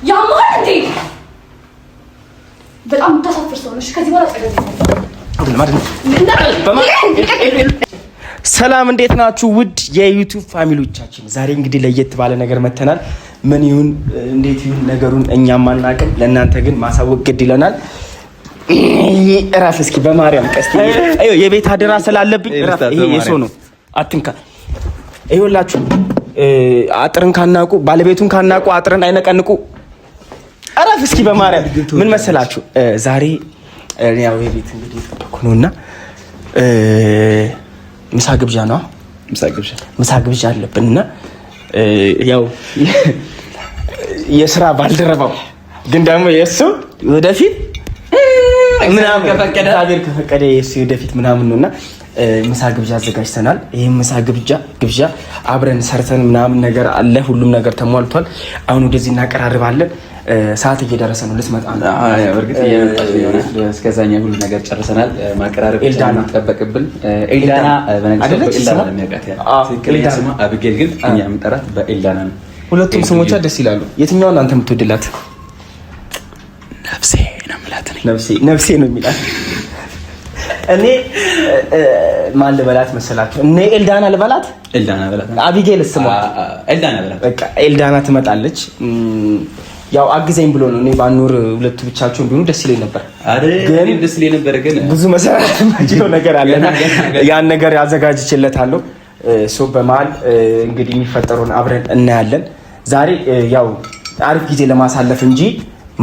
ያማል እንዴ? በጣም ተሳፍር ሰው ነሽ። ከዚህ በኋላ ሰላም እንዴት ናችሁ? ውድ የዩቲዩብ ፋሚሊዎቻችን ዛሬ እንግዲህ ለየት ባለ ነገር መተናል። ምን ይሁን እንዴት ይሁን ነገሩን እኛም አናውቅም፣ ለእናንተ ግን ማሳወቅ ግድ ይለናል። እራፍ እስኪ በማርያም ቀስቲ አዮ የቤት አደራ ስላለብኝ እራፍ። ይሄ የሰው ነው አትንካ። ይኸውላችሁ አጥርን ካናቁ ባለቤቱን ካናቁ አጥርን አይነቀንቁ። እራፍ እስኪ በማርያም ምን መሰላችሁ ዛሬ ያው የቤት እንግዲህ ተጠብቁ ነውና ምሳ ግብዣ ነው። ምሳ ግብዣ አለብንና ያው የስራ ባልደረባው ግን ደግሞ የሱ ወደፊት ምናምን ከፈቀደ የሱ ወደፊት ምናምን ነውና ምሳ ግብዣ አዘጋጅተናል። ይሄ ምሳ ግብዣ አብረን ሰርተን ምናምን ነገር አለ። ሁሉም ነገር ተሟልቷል። አሁን ወደዚህ እናቀራርባለን። ሰዓት እየደረሰ ነው። ልትመጣ ነው። እርግጥ እስከዛኛ ሁሉ ነገር ጨርሰናል። ማቀራረብ ኤልዳና ተጠበቅብን። ኤልዳና በነገራችን ኤልዳና የሚያውቃት ትክክለኛ ስሟ አብጌል፣ ግን እኛ የምንጠራት በኤልዳና ነው። ሁለቱም ስሞቿ ደስ ይላሉ። የትኛውን አንተ የምትወድላት? ነፍሴ ነው የምላት። ነፍሴ ነው የሚላት። እኔ ማን ልበላት መሰላችሁ? እኔ ኤልዳና ልበላት። ኤልዳና በላት። አቢጌል ስሟ ኤልዳና በላት። በቃ ኤልዳና ትመጣለች። ያው አግዘኝ ብሎ ነው። እኔ ባኖር ሁለቱ ብቻቸውን ቢሆኑ ደስ ይለኝ ነበር። ግን ደስ ይለኝ ነበር፣ ግን ብዙ መሰራት ማጂው ነገር አለና ያን ነገር ያዘጋጅችለታለሁ። ሶ በመሀል እንግዲህ የሚፈጠረውን አብረን እናያለን። ዛሬ ያው አሪፍ ጊዜ ለማሳለፍ እንጂ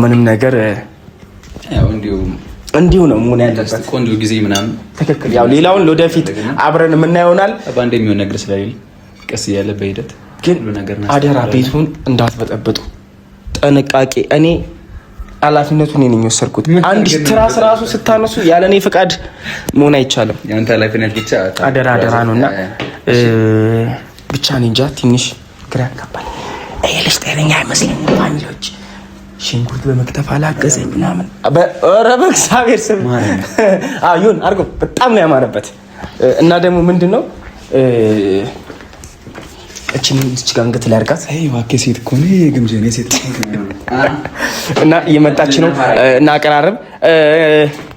ምንም ነገር ያው እንዲሁ ነው መሆን ያለበት። ቆንጆ ጊዜ ምናምን ትክክል። ያው ሌላውን ለወደፊት አብረን የምናየው ይሆናል። ባንዴ የሚሆን ነገር ስለሌለ ቀስ እያለ በሂደት ግን አደራ ቤቱን እንዳትበጠብጡ። ጥንቃቄ። እኔ ኃላፊነቱን እኔ ነኝ የወሰድኩት። አንድ ትራስ ራሱ ስታነሱ ያለ እኔ ፍቃድ መሆን አይቻልም። ያንተ ኃላፊነት ብቻ አደራ ነውና ብቻ እኔ እንጃ ትንሽ ግራ ያጋባል። ይሄ ልጅ ጤነኛ አይመስልም። ፋሚሊዎች ሽንኩርት በመክተፍ አላገዘኝ ምናምን። ኧረ በእግዚአብሔር ስም ይሁን አድርጎ በጣም ነው ያማረበት። እና ደግሞ ምንድነው እቺን ጋር አንገት ላይ አድርጋት። አይ እባክህ ሴት እኮ ነው የግምጄ ነው ሴት እና እየመጣች ነው። እና አቀራረብ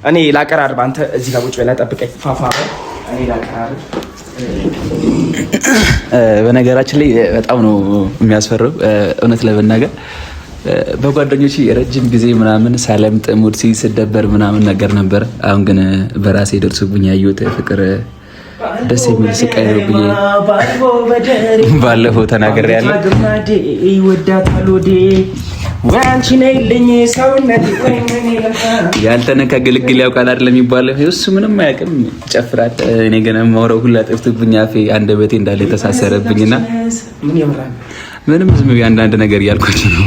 እኔ ላቀራርብ፣ አንተ እዚህ ጋር ቁጭ ብለህ ጠብቀኝ። ፋፋ እኔ ላቀራርብ። በነገራችን ላይ በጣም ነው የሚያስፈራው እውነት ለመናገር በጓደኞቼ የረጅም ጊዜ ምናምን ሳለምጥ ሙድ ሲስደበር ምናምን ነገር ነበር። አሁን ግን በራሴ ደርሶብኝ ያየሁት ፍቅር ደስ የሚል ስቃይ ነው ብዬ ባለፈው ተናግሬያለሁ። ያልተነካ ግልግል ያውቃል አይደለም የሚባለው። እሱ ምንም አያውቅም፣ ጨፍራት። እኔ ገና የማወራው ሁላ ጠፍቶብኝ አፌ አንደበቴ እንዳለ የተሳሰረብኝና ምንም ዝም ብዬ አንዳንድ ነገር እያልኳቸው ነው።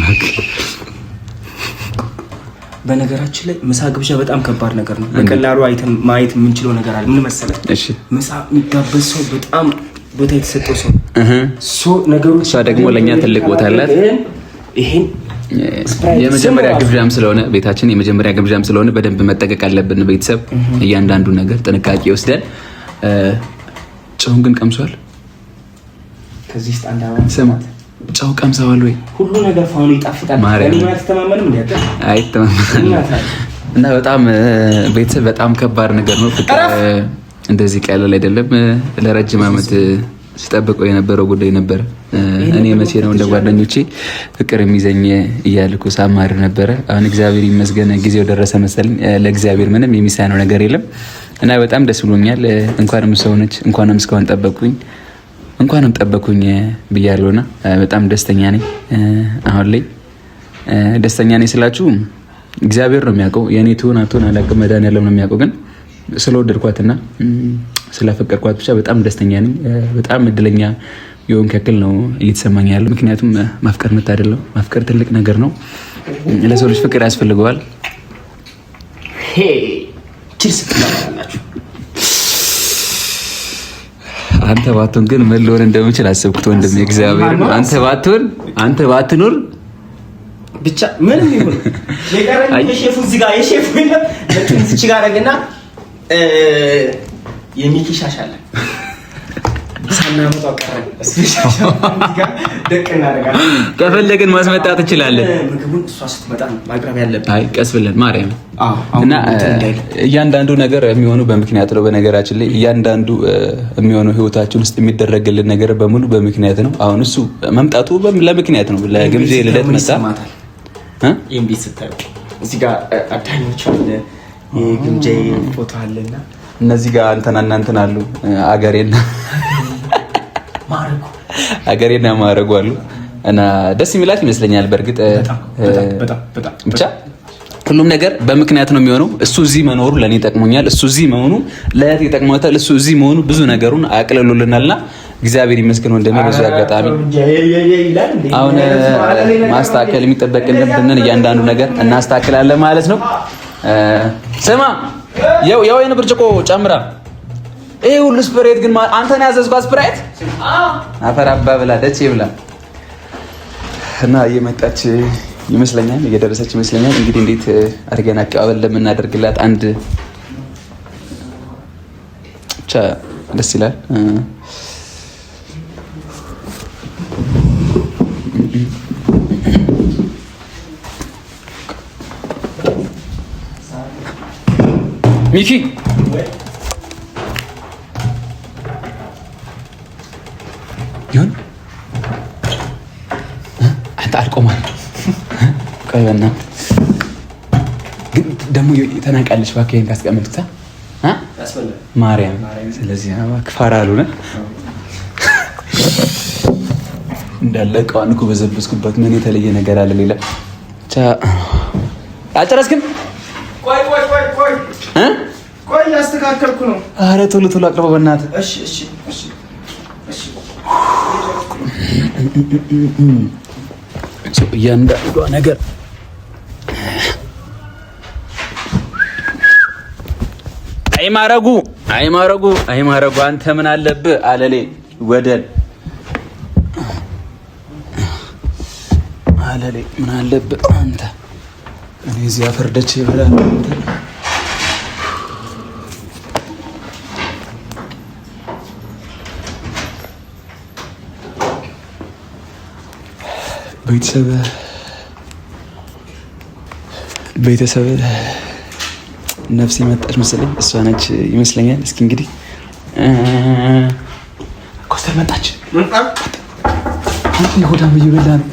በነገራችን ላይ ምሳ ግብዣ በጣም ከባድ ነገር ነው። በቀላሉ ማየት የምንችለው ነገር አለ። ምን መሰለህ? እሺ ምሳ የሚጋበዝ ሰው በጣም ቦታ የተሰጠው ሰው ነገሮች ደግሞ ለእኛ ትልቅ ቦታ አላት። ይሄን የመጀመሪያ ግብዣም ስለሆነ ቤታችን የመጀመሪያ ግብዣም ስለሆነ በደንብ መጠቀቅ አለብን። ቤተሰብ እያንዳንዱ ነገር ጥንቃቄ ወስደን። ጨውን ግን ቀምሷል። ከዚህ ውስጥ አንድ ስማ፣ ጨው ቀምሰዋል ወይ? ሁሉ ነገር ፋውኑ ይጣፍጣል። እኔ አልተማመንም እንዴ? አይተማመንም። እና በጣም ቤተሰብ በጣም ከባድ ነገር ነው። ፍቅር እንደዚህ ቀላል አይደለም። ለረጅም ዓመት ሲጠብቀው የነበረው ጉዳይ ነበር። እኔ መቼ ነው እንደ ጓደኞቼ ፍቅር የሚዘኝ እያልኩ ሳማር ነበረ። አሁን እግዚአብሔር ይመስገን ጊዜው ደረሰ መሰለኝ። ለእግዚአብሔር ምንም የሚሳነው ነገር የለም እና በጣም ደስ ብሎኛል። እንኳንም ሰው ነች፣ እንኳንም እስካሁን ጠበኩኝ ብያለሁና በጣም ደስተኛ ነኝ። አሁን ላይ ደስተኛ ነኝ ስላችሁ እግዚአብሔር ነው የሚያውቀው። የኔ ትሆን አትሆን አላውቅም፣ መድኃኒዓለም ነው የሚያውቀው። ግን ስለወደድኳትና ስለፈቀድኳት ብቻ በጣም ደስተኛ ነኝ። በጣም እድለኛ የሆንኩ ያክል ነው እየተሰማኝ ያለው። ምክንያቱም ማፍቀር መታደል ነው። ማፍቀር ትልቅ ነገር ነው። ለሰው ልጅ ፍቅር ያስፈልገዋል። አንተ ባትሆን ግን ምን ልሆን እንደምችል አሰብኩት ወንድሜ። እግዚአብሔር አንተ ባትኖር ብቻ ምንም ይሁን የቀረኝ የሼፉ እዚህ ጋር የሼፉ የለም ለምን እዚህ ጋር አረጋና የሚኪ ሻሻለ ሳናመጣው ቀረን። ከፈለግን ማስመጣት እንችላለን። ምግቡን እሷ ስትመጣ ማቅረብ ያለብን። አይ ቀስ ብለን ማርያም። እና እያንዳንዱ ነገር የሚሆነው በምክንያት ነው። በነገራችን ላይ እያንዳንዱ የሚሆነው ህይወታችን ውስጥ የሚደረግልን ነገር በሙሉ በምክንያት ነው። አሁን እሱ መምጣቱ ለምክንያት ነው። ለግብዣ ልደት መጣ። ይሄን ቤት ስታዩ እዚህ ጋር አዳኞች አለ፣ የግብዣ ፎቶ አለና እነዚህ ጋር እንትን አሉ። አገሬና ማረጉ አሉ እና ደስ የሚላት ይመስለኛል። በእርግጥ ብቻ ሁሉም ነገር በምክንያት ነው የሚሆነው። እሱ እዚህ መኖሩ ለኔ ጠቅሞኛል። እሱ እዚህ መሆኑ ለእህቴ ጠቅሞታል። እሱ እዚህ መሆኑ ብዙ ነገሩን አቅልሎልናልና እግዚአብሔር ይመስገን። ወንድሜ በዚህ አጋጣሚ አሁን ማስተካከል የሚጠበቅብንን እያንዳንዱ ነገር እናስተካክላለን ማለት ነው። ስማ የወይን ብርጭቆ ጨምራ። ይሄ ሁሉ ስፕራይት ግን አንተ ነው ያዘዝኳት ስፕራይት? አፈር አባ ብላ ደቼ ብላ እና እየመጣች ይመስለኛል፣ እየደረሰች ይመስለኛል። እንግዲህ እንዴት አድርገን አቀባበል ለምናደርግላት አንድ ብቻ ደስ ይላል። ሚኪ ይሁን አንተ አልቆማል። ቆይ በእናትህ ግን ደግሞ ተናቃለች። እባክህን ካስቀመጥኩት ማርያም። ስለዚህ ክፋራ አሉነ እንዳለ እቃዋን እኮ በዘበስኩበት ምን የተለየ ነገር አለ? ሌላ ብቻ አልጨረስክም? ቆይ ያስተካከልኩ ነው። ኧረ ቶሎ ቶሎ አቅርበው በእናትህ። እሺ እያንዳንዷ ነገር አይማረጉ አንተ ምን አለብህ? አለሌ ወደል አለሌ ምን አለብህ አንተ? እኔ እዚያ ፈርደች ይበላል። ቤተሰብ ነፍስ የመጣች መሰለኝ። እሷ ነች ይመስለኛል። እስኪ እንግዲህ ኮስተር መጣች። ይሁዳም እየበላ ነው።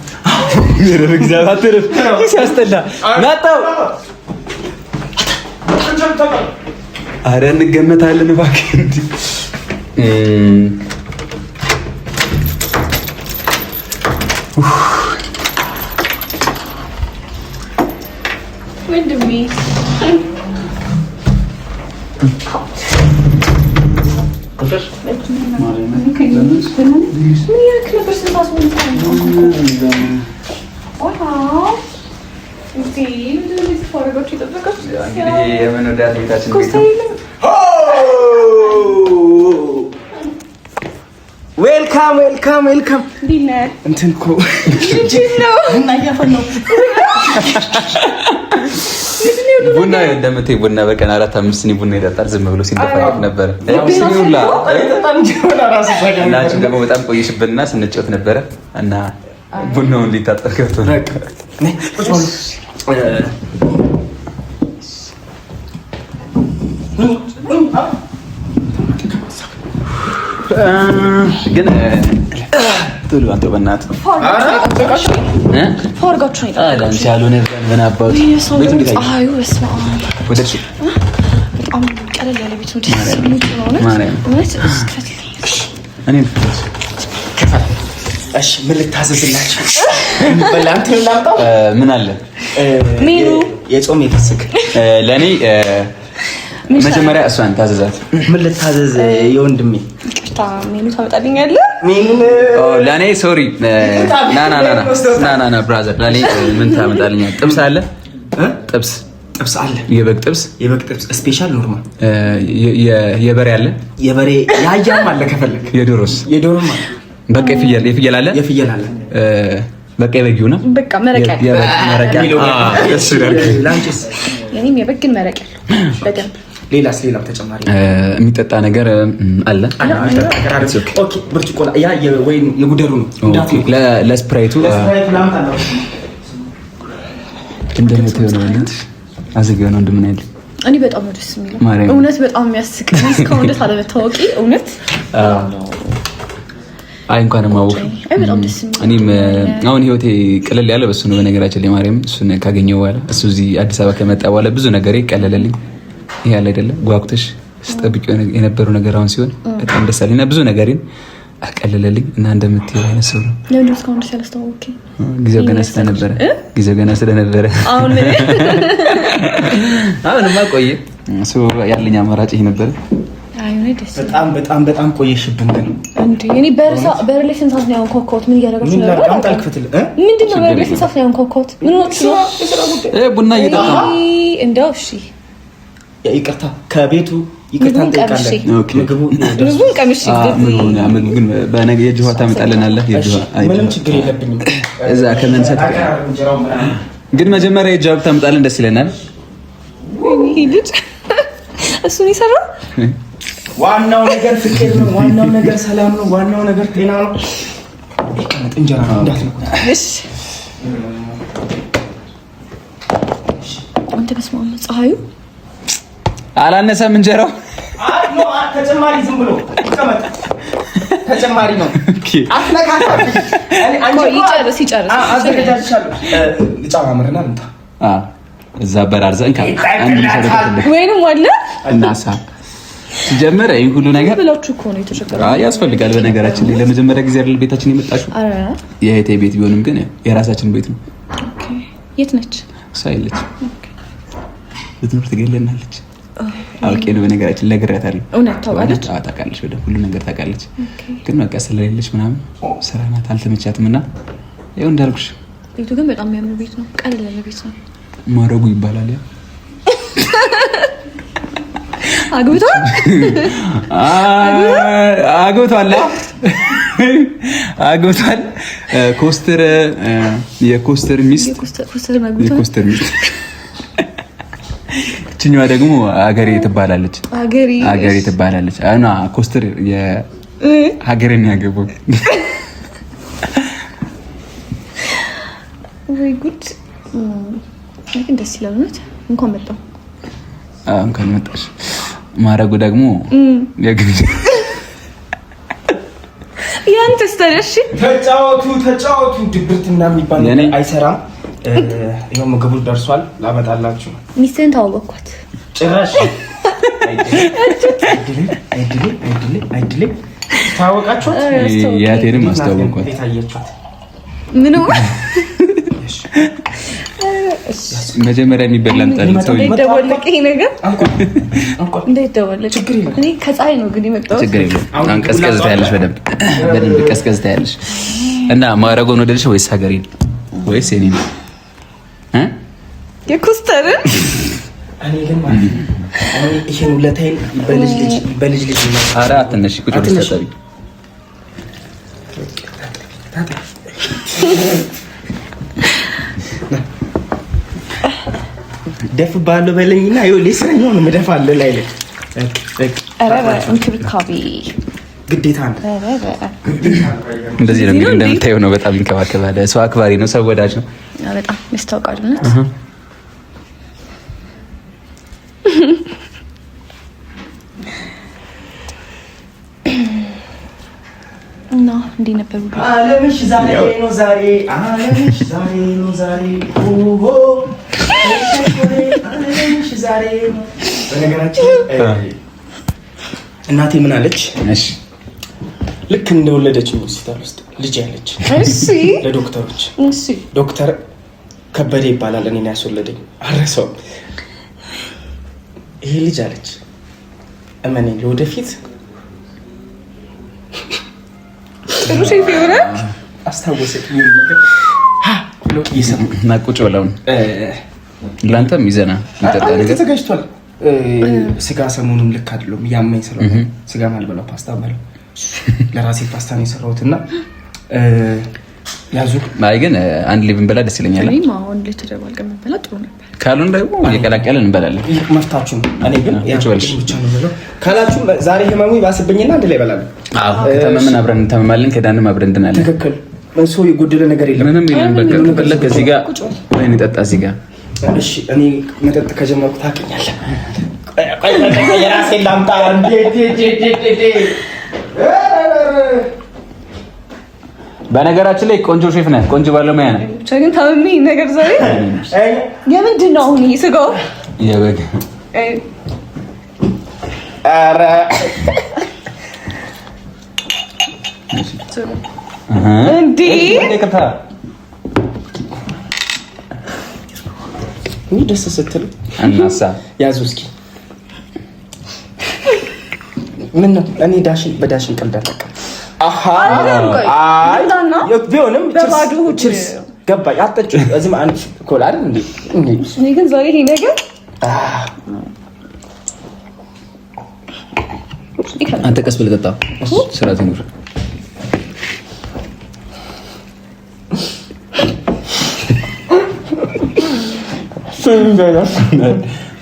እግዚአብሔር ሲያስጠላ መጣው። አረ እንገመታለን እባክህ። ወንድሜ የምንወዳት ቤታችን ዌልካም እንትን እኮ ቡና እንደምትይ ቡና በቀን 4-5 ሲኒ ቡና ይጠጣል። ዝም ብሎ ሲንደፋደፍ ነበር። እናችን ደግሞ በጣም ቆየሽብንና ስንጫወት ነበረ እና ቡናውን ሊታጠብ ገብቶ ግን ቶሎ አንተ በእናትህ ፎርጋችሁ ነው አንቺ ያልሆነ ምን አባቱ ቤቱ እንዴት አይ ወስማ ወደሽ በጣም ቀለል ያለ ቤት ነው። ደስ የሚል ነው ማለት እኔ እሺ ምን ልታዘዝላችሁ? በላንተ ላምጣው። ምን አለ ሜኑ የጾም የፍስክ ለኔ መጀመሪያ እሷን ታዘዛት። ምን ልታዘዝ የወንድሜ? ይቅርታ ሜኑ ታመጣልኛለህ? ሜኑ ለኔ ሶሪ ና ብራዘር ለኔ ምን ታመጣልኛለህ? ጥብስ አለ ጥብስ አለ። የበግ ጥብስ ስፔሻል ኖርማል። የበሬ አለ። የበሬ ያያም አለ ከፈለክ። የዶሮም አለ። በቃ የፍየል አለ። በቃ የበጊው ነው። በቃ መረቅ ያለው እሱ ደርግ ላንቺስ? የኔም የበግን መረቅ ያለው በደንብ ሌላስ ሌላው ተጨማሪ የሚጠጣ ነገር አለ? ኦኬ ብርጭቆ ያ የወይን የጉደሩ ነው እንዳትነኩ። ለስፕራይቱ እንደምትሆነ ነው አዘጋው ነው እንደምን አይደል? እኔ በጣም ነው ደስ የሚለው እውነት በጣም የሚያስቅ እስካሁን ደስ አለመታወቂ እውነት አይ እንኳን ማወቅ እኔም አሁን ህይወቴ ቀለል ያለ በሱ ነው። በነገራችን ላይ ማርያም እሱን ካገኘው በኋላ እሱ እዚህ አዲስ አበባ ከመጣ በኋላ ብዙ ነገር ቀለለልኝ። ይሄ ያለ አይደለም ጓጉተሽ ስጠብቂው የነበረው ነገር አሁን ሲሆን በጣም ደስ አለኝና ብዙ ነገርን አቀለለልኝ እና እንደምትይው አይነት ሰው ነው። ለምን እስካሁን ደስ ያላስተዋወቂ ጊዜው ገና ስለነበረ አሁንማ ቆየ እሱ ያለኝ አማራጭ ይሄ ነበር። በጣም ቆየሽብን ግን እንዴ እኔ በሪሌሽን ሳት ነው ኮኮት ምን ያደረጋችሁ ነው? ምንድነው በሪሌሽን ሳት ነው ኮኮት ምን ነው ቡና እየጠጣ እንደው እሺ ይቅርታ ከቤቱ ይቅርታ እንጠይቃለን። ምግቡን ቀምሽ ምግቡ ግን በነገ የጅዋ ታመጣልናለህ። የጅዋ ምንም ችግር የለብኝም። እዛ ከመንሰት ግን መጀመሪያ የጅዋ ታመጣልን ደስ ይለናል። ልጅ እሱን ይሰራል። ዋናው ነገር ፍቅር ነው። ዋናው ነገር ሰላም ነው። ዋናው ነገር ጤና ነው። ይቀመጥ እንጀራ እንዳትነኩት እሺ። አንተ በስመ አብ ፀሐዩ አላነሰም እንጀራው ነው ተጨማሪ ዝም ብሎ ይቀመጥ ተጨማሪ ነው። አትነካካኝ። ይጨርስ አዘጋጃችኋለሁ። ልጫማምርና ልምጣ እዛ በራርዘን ወይንም አለ እናሳ ሲጀመር ይሄ ሁሉ ነገር ብላችሁ እኮ ነው የተሸከረው። ያስፈልጋል። በነገራችን ላይ ለመጀመሪያ ጊዜ አይደል ቤታችን የመጣሽው? የእህቴ ቤት ቢሆንም ግን የራሳችን ቤት ነው። ኦኬ የት ነች? ሳይለች ትምህርት ገለናለች። አውቄ ነው በነገራችን ለግሬያታለሁ። እውነት ታውቃለች? ታውቃለች፣ ወደ ሁሉ ነገር ታውቃለች። ግን በቃ ስለሌለች ምናምን ስራ ናት አልተመቻትም እና ይኸው እንዳልኩሽ ቤቱ ግን በጣም የሚያምር ቤት ነው። ቀለል ያለ ቤት ነው። ማረጉ ይባላል። ያ አግብቷል ኮስተር የኮስተር ሚስት እችኛዋ ደግሞ አገሬ ትባላለች። አገሬ ትባላለች እና ኮስተር የሀገሬን ያገባው ወይ ጉድ! ግን ደስ ይላል እውነት። እንኳን መጣሽ። ማረጉ ደግሞ የግብዣ ያንተስ ተነሽ ተጫወቱ። ድብርት ምናምን የሚባል ነገር አይሰራም። ይኸው ምግቡ ደርሷል። ላመጣላችሁ። ሚስትህን ታወቅኳት ጭራሽ አይድሌ ታወቃችኋት? ያቴንም አስተዋወቅኳት። የታየቻት ምን ነው መጀመሪያ የሚበላን ጣል ሰው ይደወልልኝ ይሄ ነገር እንዳይደወልልኝ። እኔ ከፀሐይ ነው ግን የመጣሁት። ችግር የለም። አሁን ቀዝቀዝ ታያለሽ፣ በደንብ ቀዝቀዝ ታያለሽ። እና ማረጎን ወደልሽ ወይስ ሀገሬን ወይስ የኔን? የኮስተርን እኔ ግን ማለት ይሄን ሁለታይን በልጅ ነው። ኧረ አትነሽ፣ ቁጭ ብለሽ ተጠቢ። ደፍ ባለው በለኝና ይኸው ለስራኛው ነው መደፋለሁ ላይ ላይ እንክብካቤ ግዴታ ነው። እንደዚህ ነው እንግዲህ እንደምታየው ነው። በጣም ይንከባከባል። ሰው አክባሪ ነው። ሰው ወዳጅ ነው። በጣም ያስታውቃልነት እና እንዲህ ነበር። አለምሽ ዛሬ ኦሆ አለምሽ ዛሬ። በነገራችን እናቴ ምን አለች? እሺ ልክ እንደወለደች ሆስፒታል ውስጥ ልጅ ያለች ለዶክተሮች ዶክተር ከበደ ይባላል እኔን ያስወለደኝ አረሰውም። ይሄ ልጅ አለች እመኔ ለወደፊት ጥሩ ሼፍ ይሆናል። አስታወሰኝ ብሎ እና ቁጭ ብለው ለአንተም ይዘና የሚጠጣ ነገር ተዘጋጅቷል። ስጋ ሰሞኑን ልክ አይደለም ያመኝ ስለሆነ ስጋ ማልበላው ፓስታ ማለት ለራሴ ፓስታ ነው የሰራሁትና ያዙ። አይ ግን አንድ ላይ ብንበላ ደስ ይለኛል። እኔም አሁን ላይ ተደባልቀን ብንበላ ጥሩ ነበር። ካሉን ደግሞ እየቀላቀልን እንበላለን። መፍታችሁ ነው። እኔ ግን ብቻ ነው የምለው ካላችሁ ዛሬ ህመሙ ይባስብኝና አንድ ላይ እበላለሁ። አዎ ከተመመን አብረን እንተመማለን፣ ከዳንም አብረን እንድናለን። ትክክል። እሱ የጎደለ ነገር የለም፣ ምንም የለም። በቃ ከፈለክ እዚህ ጋር ወይን ጠጣ እዚህ ጋር። እሺ እኔ መጠጥ ከጀመርኩ ታውቀኛለህ። ቆይ የራሴን ላምጣ። በነገራችን ላይ ቆንጆ ሼፍ ነህ፣ ቆንጆ ባለሙያ ነህ። ግን ታምሚ ነገር ዛሬ የምንድን ነው አሁን? ስጋው የበግ ኧረ እንዴ ደስ ስትል እናሳ ያዙ እስኪ። ምን ነው እኔ በዳሽን ቀልድ አለቀ። ቢሆንም ችርስ ገባኝ። አጠጭ እዚህም አንድ ኮላ አይደል እንዴ? እኔ ግን ዛሬ ይሄ ነገር አንተ ቀስ ብለህ ጠጣ። ስራት ይኑር።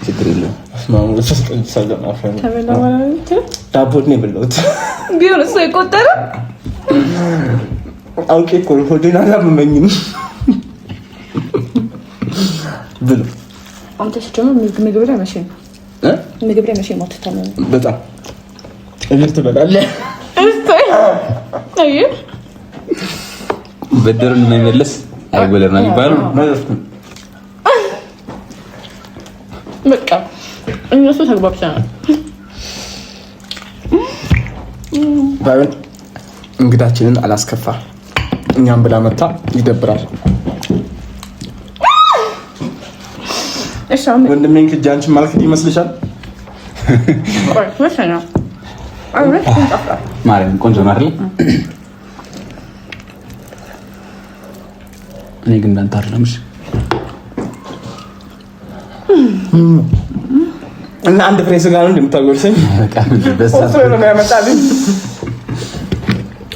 ችግር የለውም። ዳቦት ነው የበላሁት። ቢሆን እሱ የቆጠረ አውቄ እኮ ሆዴን አላመመኝም ብሎ አንተ ስትጀምር ምግብ ላይ መቼ ነው ምግብ ላይ መቼ ነው የማትታመመው? በጣም እግር ትበላለህ። አይ በደሩን የማይመለስ አይበለር ነው የሚባለው። በቃ እነሱ ተግባብተናል። ባይሆን እንግዳችንን አላስከፋ እኛም ብላ መታ ይደብራል። ወንድሜን ክጅ አንቺን ማልክት ይመስልሻል? ማርያም ቆንጆ ነው አይደል? እኔ ግን እንዳንተ አይደለም። እሺ እና አንድ ፍሬ ስጋ ነው እንደምታጎርሰኝ።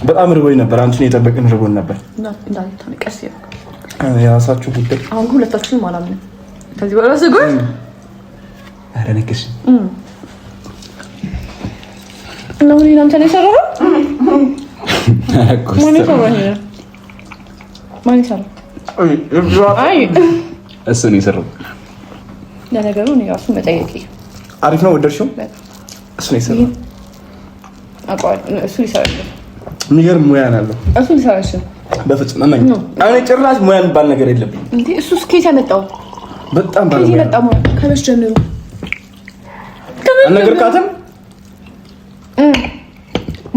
በጣም ርቦኝ ነበር። አንቺን የጠበቅን ርቦን ነበር። የራሳችሁ ጉዳይ። አሁን ሁለታችሁንም አላምንም። ከዚህ በኋላ ስጉን ኧረ ነክሽ ነው ምን አንተ ነው የሰራው? ማን ይሰራው? ማን ይሰራው? አይ እሱ ነው የሰራው። ለነገሩ ነው ያሱ መጠየቂ አሪፍ ነው። ወደድሽው? እሱ ነው የሰራው። አቋል እሱ ይሰራል። የሚገርም ሙያ ነው። እሱ ይሰራል። በፍጹም አማኝ አሁን ጭራሽ ሙያ የሚባል ነገር የለም እንዴ! እሱ ስኬት ያመጣው በጣም ባለሙያ ከዚህ መጣው ከመች ጀምሮ አነገርካትም?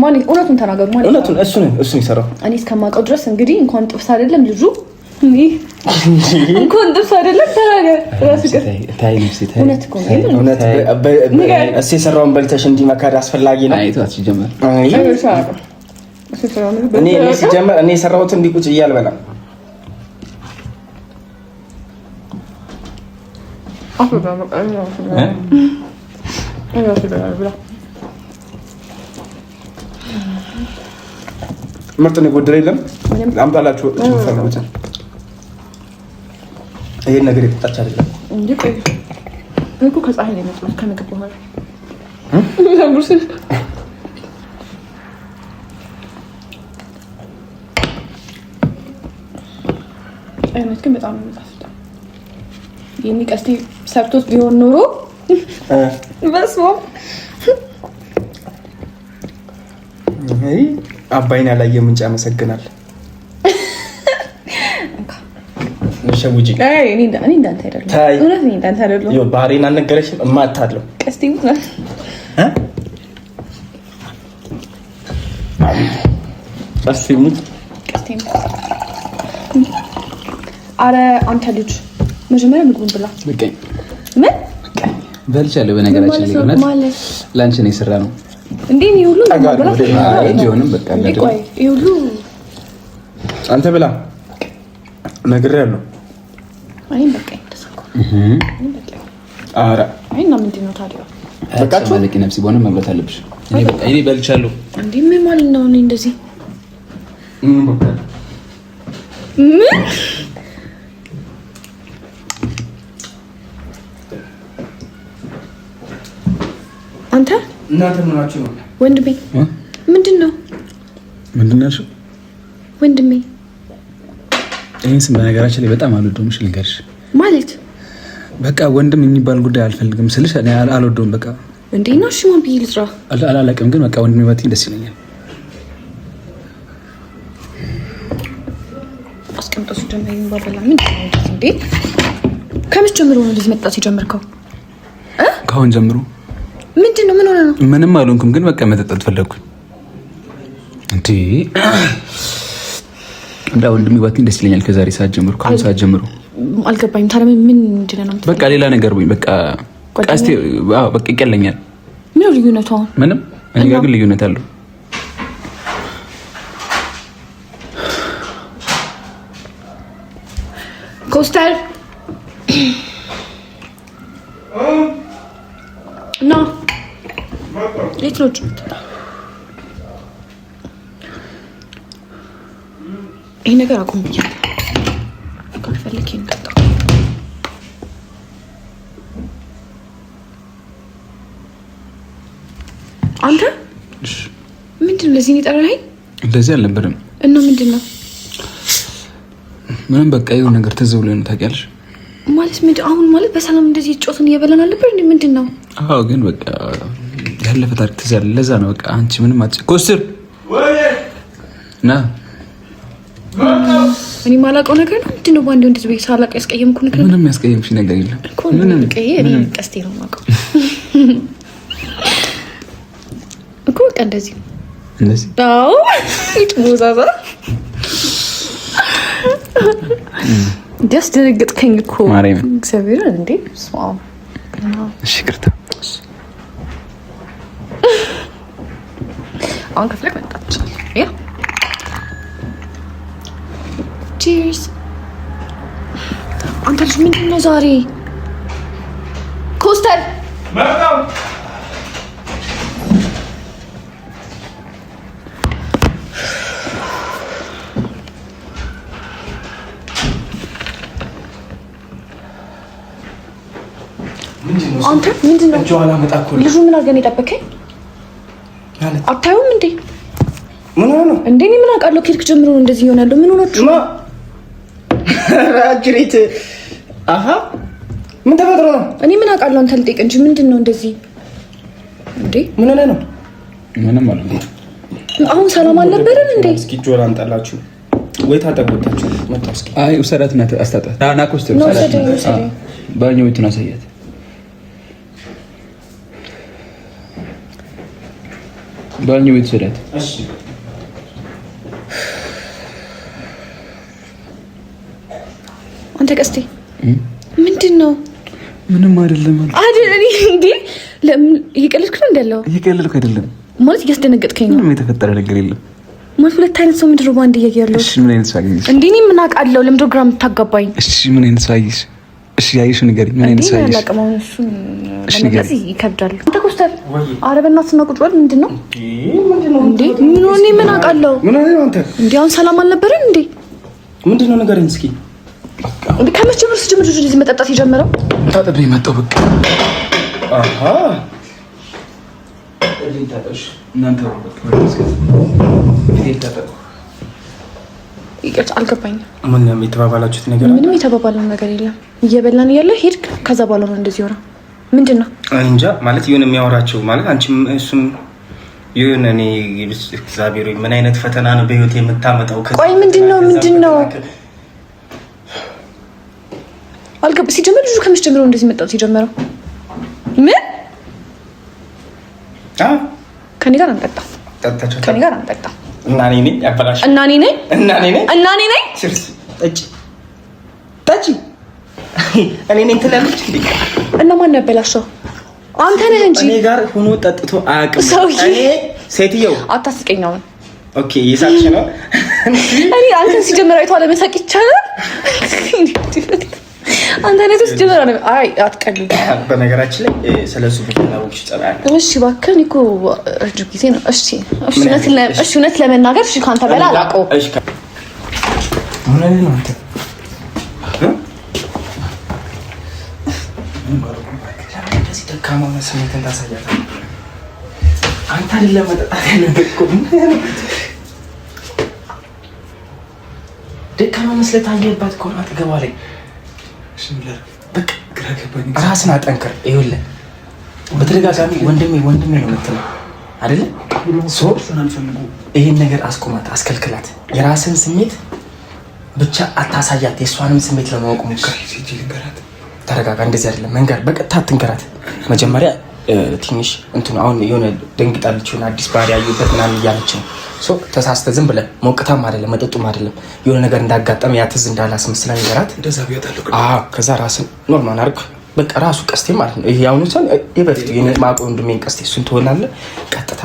ማን እውነቱን ተናገሩ። ማን እውነቱን? እሱ ነው የሰራው። እኔ እስከማውቀው ድረስ እንግዲህ እንኳን ጥብስ አይደለም ልጁ እንኳን ጥብስ አይደለም ተናገር። ራስህ ታይ ነፍሴ ታይ እውነት እኮ ነው። እውነት እሱ የሰራውን በልተሽ እንዲህ መካድ አስፈላጊ ነው? አይቷት ሲጀመር እኔ ሲጀመር እኔ የሰራሁት እንዲህ ቁጭ እያል በላም ምርጥ ነው። ጎደለ የለም አምጣላችሁ ፈልጉት። ይሄን ነገር የጠጣች አይደለም እንዴ? ቆይ እኮ ከፀሐይ ላይ መጥቶ ከምግብ በኋላ አይነት ግን በጣም ነው የሚጣፍጠው። ይሄን ቀስቲ ሰርቶት ቢሆን ኖሮ በስመ አባይን ያላየ ምንጭ ያመሰግናል። ሸውጂ እኔ እንዳንተ አይደለም። እውነት እኔ እንዳንተ አይደለም። ይኸው ባህሪን አልነገረሽም። እማታለሁ ቀስቲ ሙት ቀስቲ ሙት። አረ አንተ ልጅ መጀመሪያ ምግቡን ብላ። በቃኝ። ምን በልቻለሁ። በነገራችን ላይ እውነት ላንቺ ነው የሰራ ነው እንዴ? ነው ሁሉ ቢሆንም በቃ ቆይ ይሄ ሁሉ አንተ ብላ ነግሬያለሁ። አይን በቃኝ ተሰኮ አረ አይና ምንድን ነው ታዲያ? በቃችሁ ማለት ነፍሲ በሆነ መብላት አለብሽ። እኔ በቃ እኔ በልቻለሁ። እንዴ ምን ማለት ነው? እኔ እንደዚህ እናንተ ምን ናችሁ ነው? ወንድሜ ምንድነው? ምንድነው? ወንድሜ ይሄን ስም በነገራችን ላይ በጣም አልወደውም። እሺ ልንገርሽ ማለት በቃ ወንድም የሚባል ጉዳይ አልፈልግም ስልሽ እኔ አልወደውም። በቃ እንዴ ነው? እሺ ማን ቢል ልጥራ አላለቅም፣ ግን በቃ ወንድሜ ባትይ ደስ ይለኛል። አስቀምጠሽ ጀመሪኝ ባበላ ምን እንዴ? ከመቼ ጀምሮ ነው እንደዚህ መጣት የጀመርከው? ከአሁን ጀምሮ ምንድነው? ምን ሆነ ነው? ምንም አልሆንኩም፣ ግን በቃ መጠጣት ፈለግኩኝ። እንዴ እንዳ ወንድሜ ባትይ ደስ ይለኛል። ከዛሬ ሰዓት ጀምሮ ከአሁን ሰዓት ጀምሮ አልገባኝም። ታዲያ ምን እንድነው ነው? በቃ ሌላ ነገር ወይ በቃ ቀስቴ በቃ ይቀለኛል። ምን ልዩነቱ? ምንም እኔ ጋር ግን ልዩነት አለው። ኮስተር ና የት ነው? ይሄ ነገር አቁም ብያለሁ። ካልፈለክ ይንቀጣ አንተ ምንድነው? ለዚህ ነው የጠራኸኝ? እንደዚህ አልነበረም። እና ምንድነው? ምንም በቃ የሆነ ነገር ትዝ ብሎኝ ነው። ታውቂያለሽ ማለት ምን? አሁን ማለት በሰላም እንደዚህ ጮትን እየበላን አልነበር እንዴ? ምንድነው? አዎ፣ ግን በቃ ያለፈ ታሪክ ትዝ ያለ ለዛ ነው። በቃ አንቺ ምንም ኮስትር ና እኔ ማላውቀው ነገር ነው። ምንድነው? ባንዴ እንደዚህ ቤት ሳላውቅ ያስቀየምኩ ነገር? ምንም ያስቀየምሽ ነገር የለም እኮ ምንም እኔ ቀስቴ ነው የማውቀው እኮ በቃ እንደዚህ አዎ ይጥሞዛዛ ደስ ደረገጥከኝ እኮ ማርያም እግዚአብሔር እንዴ ስማው እሺ ቅርታ አሁን ከፍለክ መጣች ያ ቺርስ አንተ ልጅ ምንድን ነው ዛሬ ኮስተር መጣው አንተ ምንድነው? ጆአላ መጣኩ ልጁ ምን አድርገን የጠበከኝ? አታዩም እንዴ? ምን ሆነ እንዴ? እኔ ምን አውቃለሁ? ኬክ ጀምሮ ነው እንደዚህ ይሆናል። ምን ሆነች? ራጅሪት አሃ ምን ተፈጥሮ ነው? እኔ ምን አውቃለሁ? አንተ ልጠይቅ እንጂ ምንድነው እንደዚህ እንዴ? ምን ሆነ ነው? ምንም አልሆነ። አሁን ሰላም አልነበረን እንዴ? እስኪ ጆአላ አንጣላችሁ ወይ ታጠቁታችሁ? መጣው እስኪ አይ ውሰዳትና አስታጣ ዳና ኮስተር ሰላም ባኞ ቤቱን አሳያት። ባኞ ቤት ሰዳት። እሺ አንተ ቀስቴ ምንድነው? ምንም አይደለም አይደል? እኔ እንዴ ለምን እየቀለድክ ነው? እንዳለው እየቀለድኩ አይደለም ማለት እያስደነገጥከኝ ነው። ምንም የተፈጠረ ነገር የለም ማለት ሁለት አይነት ሰው ምንድነው ባንድ እያያለው? እሺ ምን አይነት ሰው አገኘሽ እንዴ? እኔ ምን አውቃለሁ? ለምንድነው ግራ የምታጋባኝ? እሺ ምን አይነት ሰው አየሽ? እሺ ያይሽ ንገሪኝ። ምን አይነት ሰው አየሽ? እሺ ለነገር ይከብዳል። አንተ ኮስተር ኧረ በእናትህ ቁጭ በል። ምንድነው እንዴ? ምን ሆነ? ምን አውቃለሁ? ምን ሆነ አንተ? እንዴ አሁን ሰላም አልነበረን እንዴ? ምንድነው ንገረኝ እስኪ። እንዴ ከመቼ ብር ስጀምር ልጅ እዚህ መጠጣት የጀመረው? ታጠብ መጣው በቃ አሃ እዚህ ታጠሽ እናንተ በቃ ታጠቁ። ይቅርታ አልገባኝም። ምንም የተባባላችሁት ነገር? ምንም የተባባለው ነገር የለም። እየበላን እያለ ሄድክ። ከዛ በኋላ ነው እንደዚህ ሆነ። ምንድነው? እንጃ ማለት የሆነ የሚያወራቸው ማለት አንቺም እሱም የሆነ እኔ እግዚአብሔር ምን አይነት ፈተና ነው በህይወት የምታመጣው? ቆይ ምንድነው? አልገባ ሲጀምር ልጁ ከመቼ ጀምሮ እንደዚህ መጣት የጀመረው? ምን ከኔ ጋር አንጠጣም። ከኔ ጋር አንጠጣም። እና እኔ ነኝ ያበላሽ። እና እኔ ነኝ ቺርስ። ጠጪ እኔ ነኝ ትላለች እንዴ? እና ማን ያበላሸው? አንተ ነህ እንጂ እኔ ጋር ሆኖ ጠጥቶ አያውቅም። እኔ ሴትየው አታስቀኝ አሁን። ኦኬ እየሳቅሽ ነው። እኔ አንተን ሲጀምር አይተዋል ለመሳቅ ይቻላል። አንተ ነህ ሲጀምር ነው። አይ አትቀልድ። በነገራችን ላይ ስለሱ ብታውቂሽ ጸባይ። እሺ እባክህ እኮ ረጅም ጊዜ ነው። እሺ እውነት ለመናገር እሺ ካንተ በላ አላውቀውም። እሺ ምን ነው አንተ እንደዚህ ደካማ ስሜትን ታሳያለህ? አንተ አይደለም መጠጣት ያለብህ እኮ ደካማ መስለህ ታየህባት እኮ ነው አጠገቧ ላይ። በቃ ራስን አጠንክር። ይኸውልህ በተደጋጋሚ ወንድሜ ነው የምትለው አይደለ? ይህን ነገር አስቆማት፣ አስከልክላት። የራስን ስሜት ብቻ አታሳያት። የእሷንም ስሜት ለማወቅ ሞክር። ተረጋጋ። እንደዚህ አይደለም መንገር፣ በቀጥታ አትንገራት። መጀመሪያ ትንሽ እንትኑ አሁን የሆነ ደንግጣለች፣ የሆነ አዲስ ባህሪ ያዩበት ምናምን እያለች ነው። ተሳስተ ዝም ብለህ ሞቅታም አይደለም መጠጡም አይደለም የሆነ ነገር እንዳጋጠመ ያትዝ እንዳላስመስላ ነገራት። ከዛ ራስን ኖርማል አድርግ። በቃ ራሱ ቀስቴ ማለት ነው። ይሄ አሁን ሰው የበፊት የማቆ ወንድሜን ቀስቴ እሱን ትሆናለህ። ቀጥታ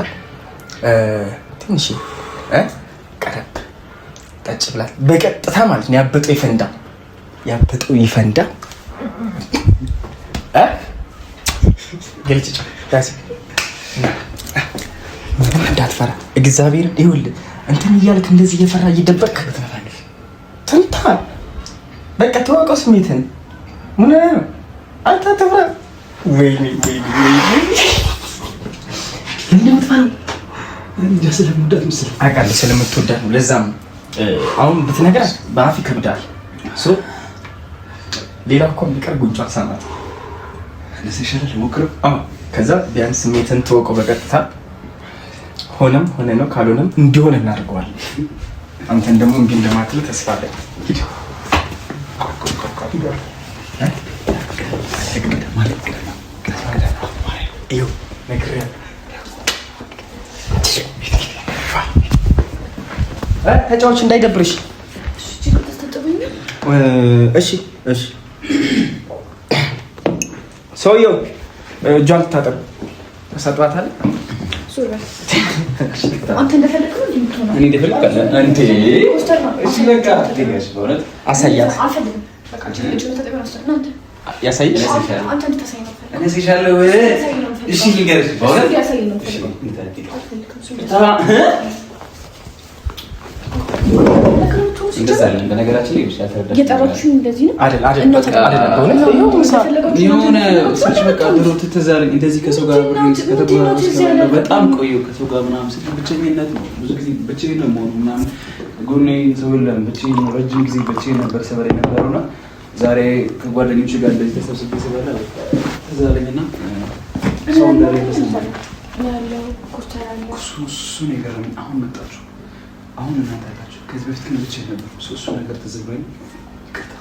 ትንሽ ቀረብ ጠጭ ብላት በቀጥታ ማለት ነው። ያበጠው ይፈንዳ ገልጭ እንዳትፈራ እግዚአብሔርን ይኸውልህ እንትን እያልክ እንደዚህ እየፈራ እየደበቅክ ትንታ በቃ ተወቀው ስሜትን ምን አንተ ተፈራ ወይኔ እንደምትፈራ እንዴ ስለምወዳት ምስል አውቃለሁ። ስለምትወዳት ነው። ለዛም አሁን ብትነግራት በአፍ ይከብዳል። ሌላ እኮ ቢቀር ጉንጯን ሳማት ለዚህ ሸረል ሞክረው። ከዛ ቢያንስ ስሜትን ተወቀው በቀጥታ ሆነም ሆነ ነው ካልሆነም እንዲሆን እናደርገዋለን። አንተን ደግሞ እንዲህ እንደማትል ተስፋ አለኝ። ሂድ ተጫዎች እንዳይደብርሽ። እሺ ሰውየው እጇን ትታጠብ። ተሰጥቷታል። አንተ እንደፈለግከው እንድትሆን እኔ እንደፈለግከው አንተ እሺ በቃ ትገሽ በእውነት አሳያት። በቃ እጁን ተጠቅመህ አንተ ያሳይሽ። አንተ እንድታሳይ ነው። እኔ ሲሻለው እሺ ልንገርሽ በእውነት ያሳይ ነው። እንደዛ አይደለም። በነገራችን ላይ ይሻል ተረዳ የጠራችሁ እንደዚህ ነው አይደል? የሆነ ሰዎች በቃ ድሮ ትተዛለኝ እንደዚህ ከሰው ጋር ከተጓዘ በጣም ቆየሁ ከሰው ጋር ምናምን ስለ ብቸኝነት ነው። ብዙ ጊዜ ብቻዬን ነው የምሆነው ምናምን ጎኔ ሰው የለም። ብቻዬን ረጅም ጊዜ ብቻዬን ነበር ሰበሬ ነበርና ዛሬ ከጓደኞቼ ጋር እንደዚህ ተሰብስቤ ስበላ ትዛለኝና ሰው እንዳለ ተሰማኝ ያለው ኩርታራሱ ነገር አሁን መጣችሁ። አሁን እናንተ ታችሁ ከዚህ በፊት ግን ብቻዬን ነበር። እሱ ነገር ተዘብረኝ ይቅርታ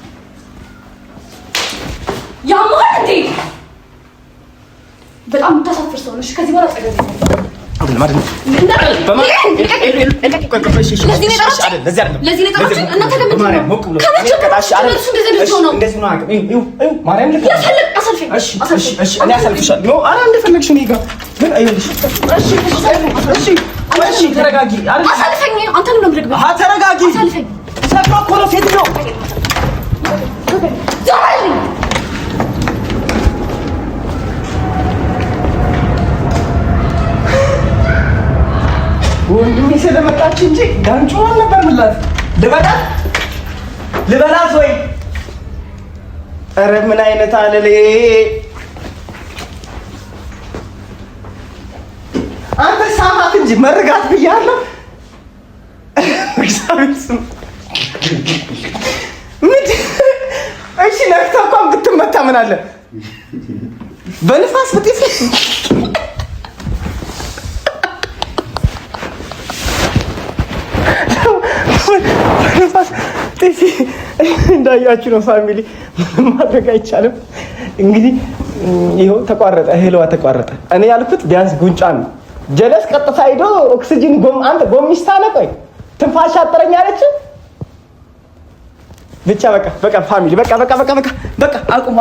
ያማል እንዴ በጣም ተሳፍር ሰው ነሽ። ከዚህ በኋላ ጸገብ አይደለም አይደለም ተረጋጊ። አሳልፈኝ። አንተንም ነው የምልህ። ተረጋጊ። አሳልፈኝ። ሰፋ እኮ ነው ሴት ነው። ወንድሜ ስለመጣች እንጂ ጋንጮዋን ነበር ምላት። ልበላት ወይ? ኧረ ምን አይነት አለሌ! አንተ ሳማት እንጂ መርጋት ብያለሁ። እግዚአብሔር ስም እሺ ነፍታ እንኳን ብትመታ ምን አለ በንፋስ ብትይፍ እንዳያችሁ ነው ፋሚሊ፣ ምንም ማድረግ አይቻልም። እንግዲህ ይኸው ተቋረጠ፣ እህልዋ ተቋረጠ። እኔ ያልኩት ቢያንስ ጉንጫን ነው። ጀለስ ቀጥታ ሄዶ ኦክሲጅን አንተ ጎሚስታ ነህ። ቆይ ትንፋሽ አጠረኝ አለች። ብቻ በቃ ፋሚሊ በቃ አቁሙ።